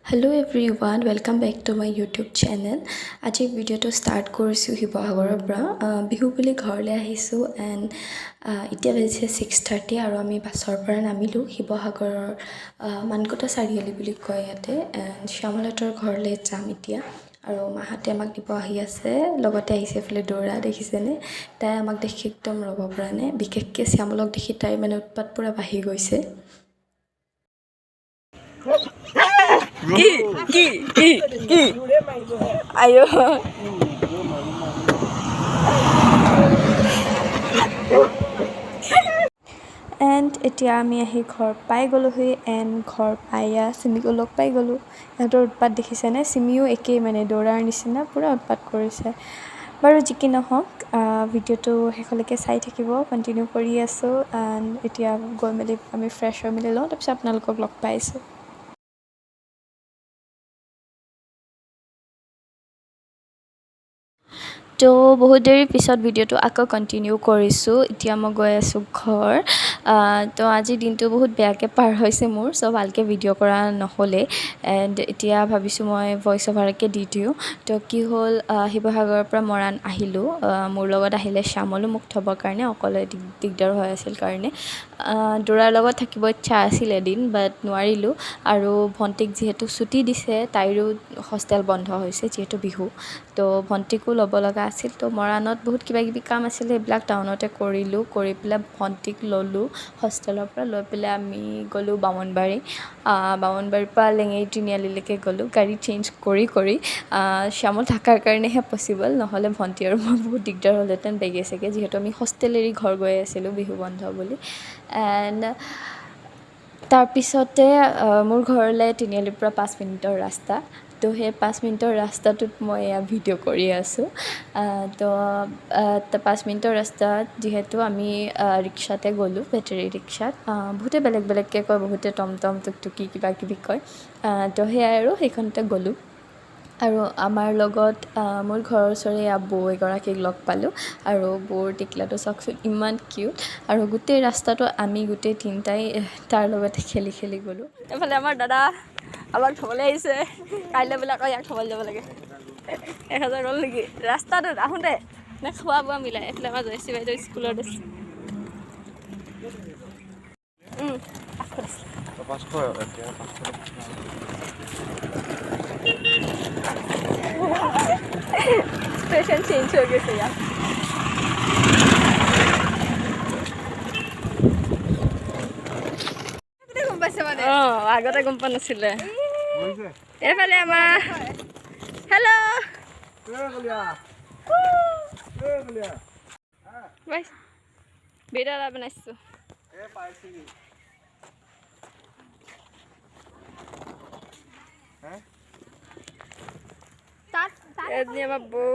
Hello everyone, welcome back to my YouTube channel. আজি ভিডিঅ'টো start কৰিছোঁ শিৱসাগৰৰ পৰা বিহু বুলি ঘৰলৈ আহিছোঁ এণ্ড এতিয়া বাজিছে 6:30 আৰু আমি বাছৰ পৰা নামিলোঁ শিৱসাগৰৰ মানকটা চাৰিআলি বুলি কয় ইয়াতে এণ্ড শ্যামলহঁতৰ ঘৰলৈ যাম এতিয়া আৰু মাহঁতে আমাক দিব আহি আছে লগতে আহিছে এইফালে ডৰা দেখিছেনে তাই আমাক দেখি একদম ৰ'ব পৰা নাই বিশেষকৈ শ্যামলক দেখি তাই মানে উৎপাত পূৰা বাঢ়ি গৈছে কি আয়ো এণ্ড এতিয়া আমি আহি ঘৰ পাই গ'লোহি এণ্ড ঘৰ পাই চিমিকো লগ পাই গ'লোঁ সিহঁতৰ উৎপাত দেখিছেনে চিমিও একেই মানে দৌৰাৰ নিচিনা পূৰা উৎপাত কৰিছে বাৰু যি কি নহওক ভিডিঅ'টো শেষলৈকে চাই থাকিব কণ্টিনিউ কৰি আছোঁ এণ্ড এতিয়া গৈ মেলি আমি ফ্ৰেছ হৈ মেলি লওঁ তাৰপিছত আপোনালোকক লগ পাইছোঁ তো বহুত দেৰি পিছত ভিডিঅ'টো আকৌ কণ্টিনিউ কৰিছোঁ এতিয়া মই গৈ আছোঁ ঘৰ তো আজিৰ দিনটো বহুত বেয়াকৈ পাৰ হৈছে মোৰ চ' ভালকৈ ভিডিঅ' কৰা নহ'লে এণ্ড এতিয়া ভাবিছোঁ মই ভইচ অভাৰকৈ দি দিওঁ তো কি হ'ল শিৱসাগৰৰ পৰা মৰাণ আহিলোঁ মোৰ লগত আহিলে শ্যামলো মোক থ'বৰ কাৰণে অকলে দিগদাৰ হৈ আছিল কাৰণে দৌৰাৰ লগত থাকিব ইচ্ছা আছিল এদিন বাট নোৱাৰিলোঁ আৰু ভণ্টিক যিহেতু ছুটি দিছে তাইৰো হোষ্টেল বন্ধ হৈছে যিহেতু বিহু তো ভণ্টিকো ল'ব লগা আছিল তো মৰাণত বহুত কিবাকিবি কাম আছিলে সেইবিলাক টাউনতে কৰিলোঁ কৰি পেলাই ভণ্টিক ল'লোঁ হোষ্টেলৰ পৰা লৈ পেলাই আমি গ'লোঁ বামুণবাৰীৰ পৰা লেঙেৰী তিনিআলিলৈকে গ'লোঁ গাড়ী চেঞ্জ কৰি শ্যামল থকাৰ কাৰণেহে পচিবল নহ'লে ভণ্টি আৰু মই বহুত দিগদাৰ হ'লহেঁতেন বেগে চেগে যিহেতু আমি হোষ্টেল এৰি ঘৰ গৈ আছিলোঁ বিহু বন্ধ বুলি এণ্ড তাৰপিছতে মোৰ ঘৰলৈ তিনিআলিৰ পৰা 5 মিনিটৰ ৰাস্তা তো সেই 5 মিনিটৰ ৰাস্তাটোত মই এয়া ভিডিঅ' কৰি আছোঁ তো 5 মিনিটৰ ৰাস্তাত যিহেতু আমি ৰিক্সাতে গ'লোঁ বেটেৰী ৰিক্সাত বহুতে বেলেগ বেলেগকৈ কয় বহুতে টমটম টুকটুকি কিবা কিবি কয় তো সেয়াই আৰু সেইখনতে গ'লোঁ আৰু আমাৰ লগত মোৰ ঘৰৰ ওচৰৰে বৌ এগৰাকীক লগ পালোঁ আৰু বৌৰ টিকলাটো চাওকচোন ইমান কিউট আৰু গোটেই ৰাস্তাটো আমি গোটেই তিনিটাই তাৰ লগতে খেলি খেলি গ'লোঁ এইফালে আমাৰ দাদা আমাক থ'বলৈ আহিছে কাইলৈ বোলে আকৌ ইয়াক থ'বলৈ যাব লাগে 1000 গ'ল নেকি ৰাস্তাটোত আহোঁতে নে খোৱা বোৱা মিলাই এইফালে আমাৰ জয়শ্ৰী বাইদেউ স্কুলৰ ড্ৰেছ স্টেশন চেঞ্জ হৈ গৈছে ইয়াত গম পাইছে মানে আগতে গম পোৱা নাছিলে এইফালে আমাৰ হেল্ল' ভিডিঅ' এটা বনাইছোঁ এজনী আমাৰ বৌ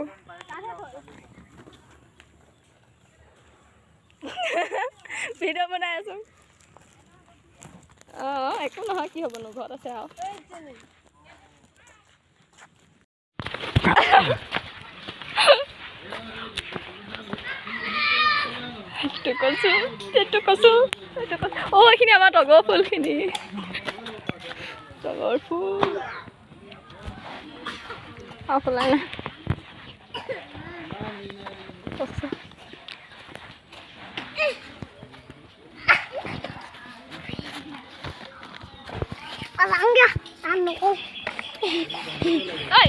ভিডিঅ' বনাই আছোঁ একো নহয় কি হ'বনো ঘৰত আছে আৰু এইটো কৈছোঁ এইখিনি আমাৰ তগৰ ফুলখিনি তগৰ ফুল ফুলাই নাই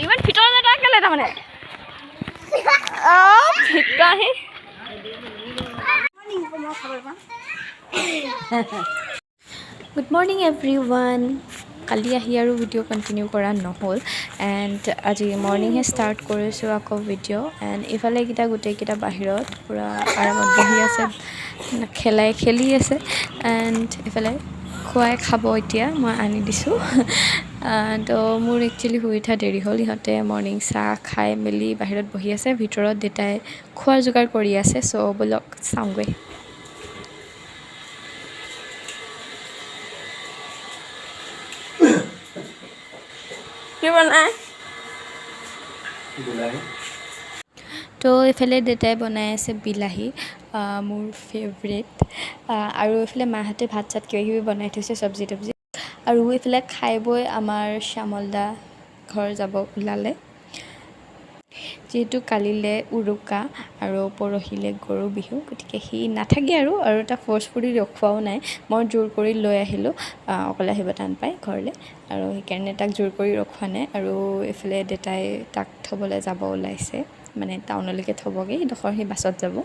ইমান ভিতৰলৈ তই কেলে তাৰমানে ভিতৰি গুড মৰ্ণিং এভৰিৱান কালি আহি আৰু ভিডিঅ' কণ্টিনিউ কৰা নহ'ল এণ্ড আজি মৰ্ণিঙহে ষ্টাৰ্ট কৰিছোঁ আকৌ ভিডিঅ' এণ্ড এইফালে গোটেইকেইটা বাহিৰত পূৰা আৰামত বহি আছে খেলি আছে এণ্ড এইফালে খুৱাই খাব এতিয়া মই আনি দিছোঁ তো মোৰ একচুৱেলি শুই উঠা দেৰি হ'ল ইহঁতে মৰ্ণিং চাহ খাই মেলি বাহিৰত বহি আছে ভিতৰত দেউতাই খোৱাৰ যোগাৰ কৰি আছে চ' ব'লক চাওঁগৈ কি বনাই তো এইফালে দেউতাই বনাই আছে বিলাহী মোৰ ফেভৰেট আৰু এইফালে মাহঁতে ভাত চাত কিবাকিবি বনাই থৈছে চব্জি তব্জি আৰু এইফালে খাই বৈ আমাৰ শ্যামল দা ঘৰ যাব ওলালে। যিহেতু কালিলৈ উৰুকা আৰু পৰহিলৈ গৰু বিহু, গতিকে সি নাথাকে আৰু তাক ফ'ৰ্চফুলি ৰখোৱাও নাই। মই জোৰ কৰি লৈ আহিলোঁ, অকলে আহিব টান পায় ঘৰলৈ, আৰু সেইকাৰণে তাক জোৰ কৰি ৰখোৱা নাই। আৰু এইফালে দেউতাই তাক থ'বলৈ যাব ওলাইছে, মানে টাউনলৈকে থ'বগৈ, সেইডোখৰ সি বাছত যাব।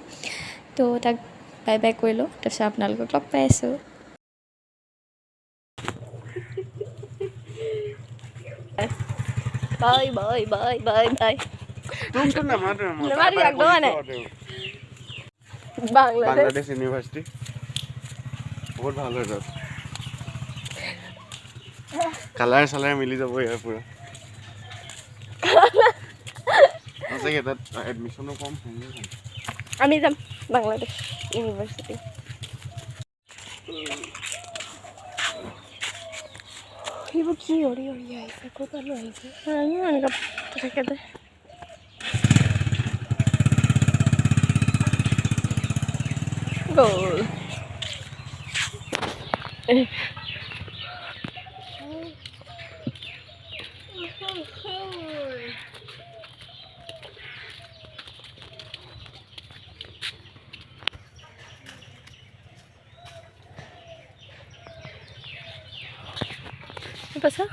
তো তাক বাই বাই কৰিলোঁ, তাৰপিছত আপোনালোকক লগ পাই আছোঁ। Bye bye bye bye bye. Bangladesh university বহুত ভাল হয় তাত, কালাৰ চালাৰ মিলি যাব ইয়াৰ পুৰা। সঁচাকৈ তাত এডমিশ্যনো কম। আমি যাম বাংলাদেশ ইউনিভাৰ্চিটি। এইবোৰ কি অৰি আহিছে, ক'ত আহিছে থাকে দে। গ'ল pasó?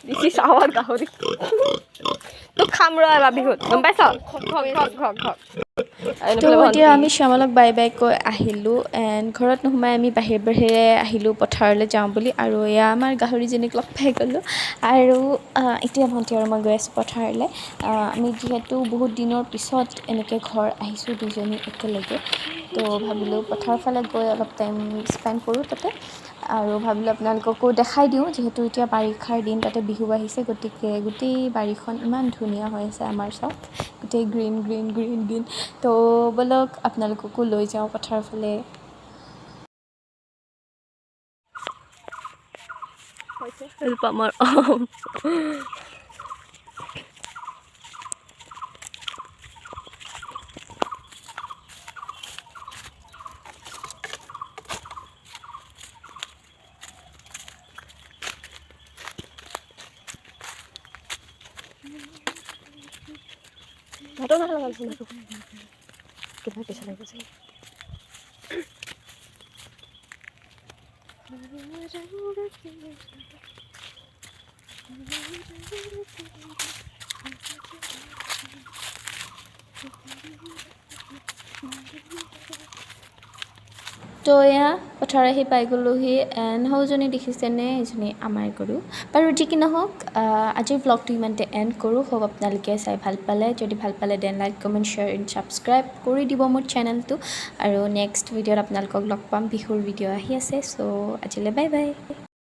This is our গাহৰি। তোক খাম ৰ এবাৰ বিহুত, গম পাইছ? তো এতিয়া আমি শ্যামলক বাই বাই কৈ আহিলোঁ, এণ্ড ঘৰত নোসোমাই আমি বাহিৰে আহিলোঁ পথাৰলৈ যাওঁ বুলি। আৰু এয়া আমাৰ গাহৰিজনীক লগ পাই গ'লোঁ। আৰু এতিয়া ভণ্টি আৰু মই গৈ আছোঁ পথাৰলৈ। আমি যিহেতু বহুত দিনৰ পিছত এনেকৈ ঘৰ আহিছোঁ দুজনী একেলগে, তো ভাবিলোঁ পথাৰৰ ফালে গৈ অলপ টাইম স্পেণ্ড কৰোঁ তাতে। আৰু ভাবিলোঁ আপোনালোককো দেখাই দিওঁ, যিহেতু এতিয়া বাৰিষাৰ দিন, তাতে বিহু আহিছে, গতিকে গোটেই বাৰীখন ইমান ধুনীয়া হৈ আছে আমাৰ চব, গোটেই গ্ৰীণ গ্ৰীণ গ্ৰীণ গ্ৰীণ। তো ব'লক আপোনালোককো লৈ যাওঁ পথাৰৰ ফালে। আমাৰ ভাতো ভাল লাগছে, কিবা কিছু লাগিছে। তো এয়া পথাৰ আহি পাই গ'লোহি, এণ্ড সৌজনী দেখিছেনে, এইজনী আমাৰ গৰু। বাৰু যি কি নহওক, আজিৰ ব্লগটো ইমানতে এণ্ড কৰোঁ। হোপ আপোনালোকে চাই ভাল পালে, যদি ভাল পালে then like comment share and subscribe কৰি দিব মোৰ চেনেলটো। আৰু নেক্সট ভিডিঅ'ত আপোনালোকক লগ পাম, বিহুৰ ভিডিঅ' আহি আছে। চ' আজিলৈ বাই বাই।